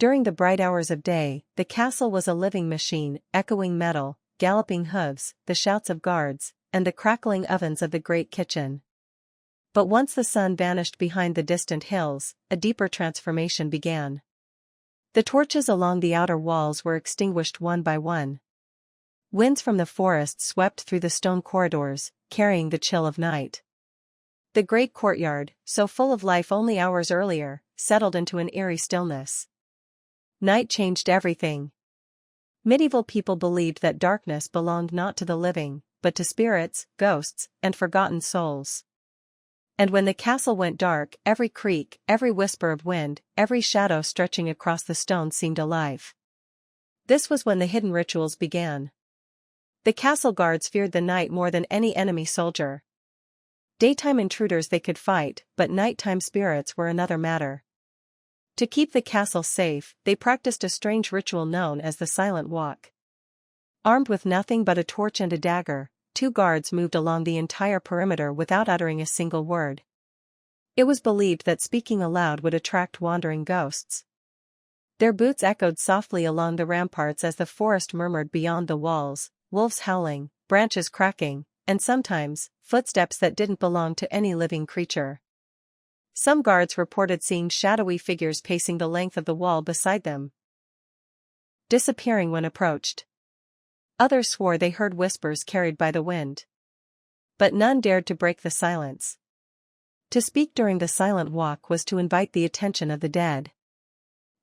During the bright hours of day, the castle was a living machine, echoing metal, galloping hooves, the shouts of guards, and the crackling ovens of the great kitchen. But once the sun vanished behind the distant hills, a deeper transformation began. The torches along the outer walls were extinguished one by one. Winds from the forest swept through the stone corridors, carrying the chill of night. The great courtyard, so full of life only hours earlier, settled into an eerie stillness. Night changed everything. Medieval people believed that darkness belonged not to the living, but to spirits, ghosts, and forgotten souls. And when the castle went dark, every creak, every whisper of wind, every shadow stretching across the stone seemed alive. This was when the hidden rituals began. The castle guards feared the night more than any enemy soldier. Daytime intruders they could fight, but nighttime spirits were another matter. To keep the castle safe, they practiced a strange ritual known as the Silent Walk. Armed with nothing but a torch and a dagger, 2 guards moved along the entire perimeter without uttering a single word. It was believed that speaking aloud would attract wandering ghosts. Their boots echoed softly along the ramparts as the forest murmured beyond the walls, wolves howling, branches cracking, and sometimes, footsteps that didn't belong to any living creature. Some guards reported seeing shadowy figures pacing the length of the wall beside them, disappearing when approached. Others swore they heard whispers carried by the wind. But none dared to break the silence. To speak during the silent walk was to invite the attention of the dead.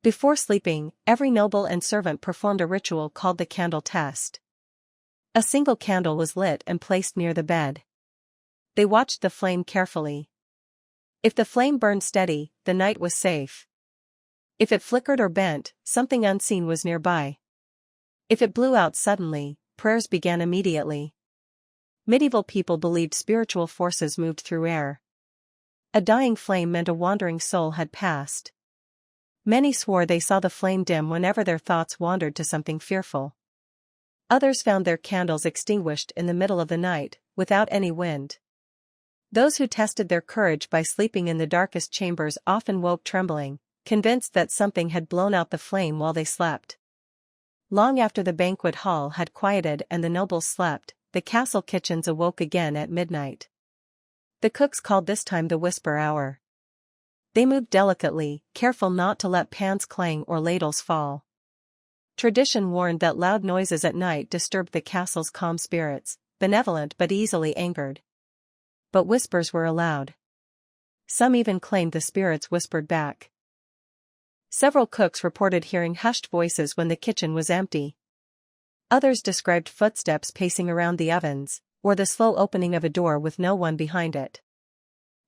Before sleeping, every noble and servant performed a ritual called the candle test. A single candle was lit and placed near the bed. They watched the flame carefully. If the flame burned steady, the night was safe. If it flickered or bent, something unseen was nearby. If it blew out suddenly, prayers began immediately. Medieval people believed spiritual forces moved through air. A dying flame meant a wandering soul had passed. Many swore they saw the flame dim whenever their thoughts wandered to something fearful. Others found their candles extinguished in the middle of the night, without any wind. Those who tested their courage by sleeping in the darkest chambers often woke trembling, convinced that something had blown out the flame while they slept. Long after the banquet hall had quieted and the nobles slept, the castle kitchens awoke again at midnight. The cooks called this time the whisper hour. They moved delicately, careful not to let pans clang or ladles fall. Tradition warned that loud noises at night disturbed the castle's calm spirits, benevolent but easily angered. But whispers were allowed. Some even claimed the spirits whispered back. Several cooks reported hearing hushed voices when the kitchen was empty. Others described footsteps pacing around the ovens, or the slow opening of a door with no one behind it.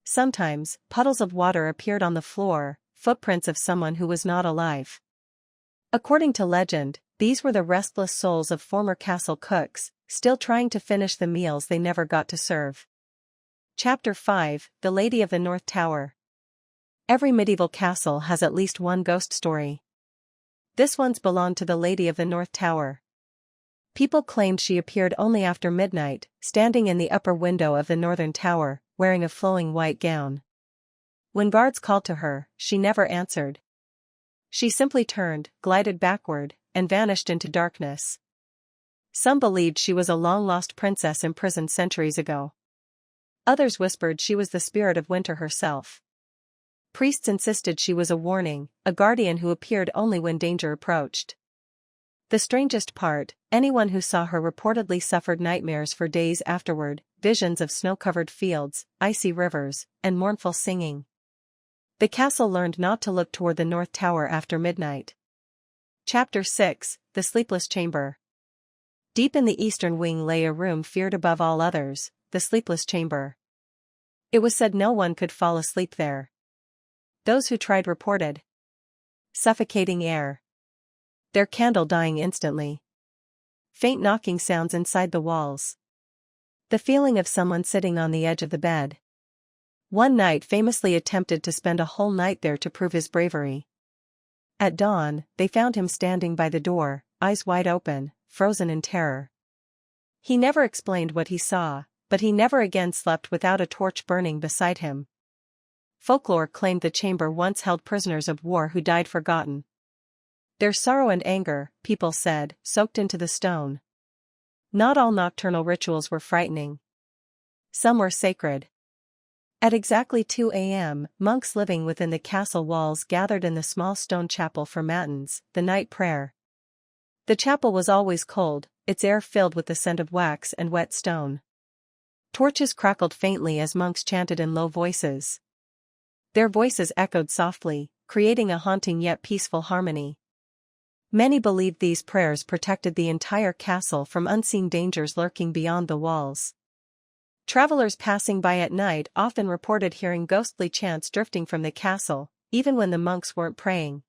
Sometimes, puddles of water appeared on the floor, footprints of someone who was not alive. According to legend, these were the restless souls of former castle cooks, still trying to finish the meals they never got to serve. Chapter 5: The Lady of the North Tower. Every medieval castle has at least one ghost story. This one's belonged to the Lady of the North Tower. People claimed she appeared only after midnight, standing in the upper window of the northern tower, wearing a flowing white gown. When guards called to her, she never answered. She simply turned, glided backward, and vanished into darkness. Some believed she was a long-lost princess imprisoned centuries ago. Others whispered she was the spirit of winter herself. Priests insisted she was a warning, a guardian who appeared only when danger approached. The strangest part, anyone who saw her reportedly suffered nightmares for days afterward, visions of snow-covered fields, icy rivers, and mournful singing. The castle learned not to look toward the North Tower after midnight. Chapter 6: The Sleepless Chamber. Deep in the eastern wing lay a room feared above all others, the Sleepless Chamber. It was said no one could fall asleep there. Those who tried reported suffocating air, their candle dying instantly, faint knocking sounds inside the walls, the feeling of someone sitting on the edge of the bed. One knight famously attempted to spend a whole night there to prove his bravery. At dawn, they found him standing by the door, eyes wide open, frozen in terror. He never explained what he saw, but he never again slept without a torch burning beside him. Folklore claimed the chamber once held prisoners of war who died forgotten. Their sorrow and anger, people said, soaked into the stone. Not all nocturnal rituals were frightening. Some were sacred. At exactly 2 a.m., monks living within the castle walls gathered in the small stone chapel for matins, the night prayer. The chapel was always cold, its air filled with the scent of wax and wet stone. Torches crackled faintly as monks chanted in low voices. Their voices echoed softly, creating a haunting yet peaceful harmony. Many believed these prayers protected the entire castle from unseen dangers lurking beyond the walls. Travelers passing by at night often reported hearing ghostly chants drifting from the castle, even when the monks weren't praying.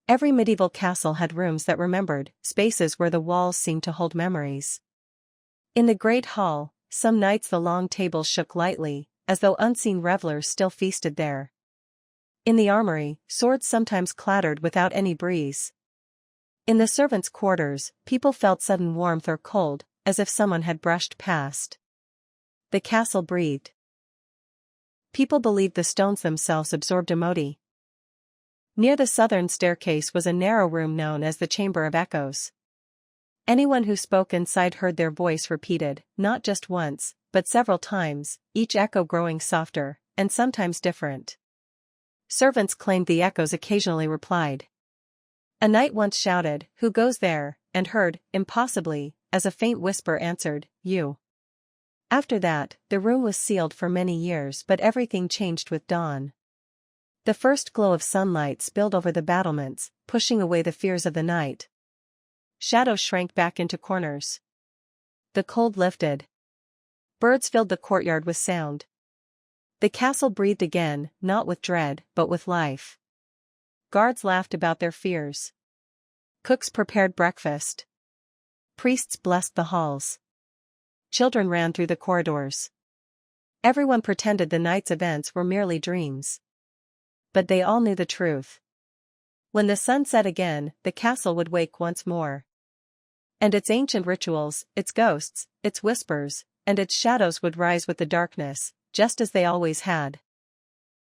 Every medieval castle had rooms that remembered, spaces where the walls seemed to hold memories. In the great hall, some nights the long tables shook lightly, as though unseen revelers still feasted there. In the armory, swords sometimes clattered without any breeze. In the servants' quarters, people felt sudden warmth or cold, as if someone had brushed past. The castle breathed. People believed the stones themselves absorbed emotion. Near the southern staircase was a narrow room known as the Chamber of Echoes. Anyone who spoke inside heard their voice repeated, not just once, but several times, each echo growing softer, and sometimes different. Servants claimed the echoes occasionally replied. A knight once shouted, "Who goes there?" and heard, impossibly, as a faint whisper answered, "You." After that, the room was sealed for many years, but everything changed with dawn. The first glow of sunlight spilled over the battlements, pushing away the fears of the night. Shadows shrank back into corners. The cold lifted. Birds filled the courtyard with sound. The castle breathed again, not with dread, but with life. Guards laughed about their fears. Cooks prepared breakfast. Priests blessed the halls. Children ran through the corridors. Everyone pretended the night's events were merely dreams. But they all knew the truth. When the sun set again, the castle would wake once more. And its ancient rituals, its ghosts, its whispers, and its shadows would rise with the darkness, just as they always had.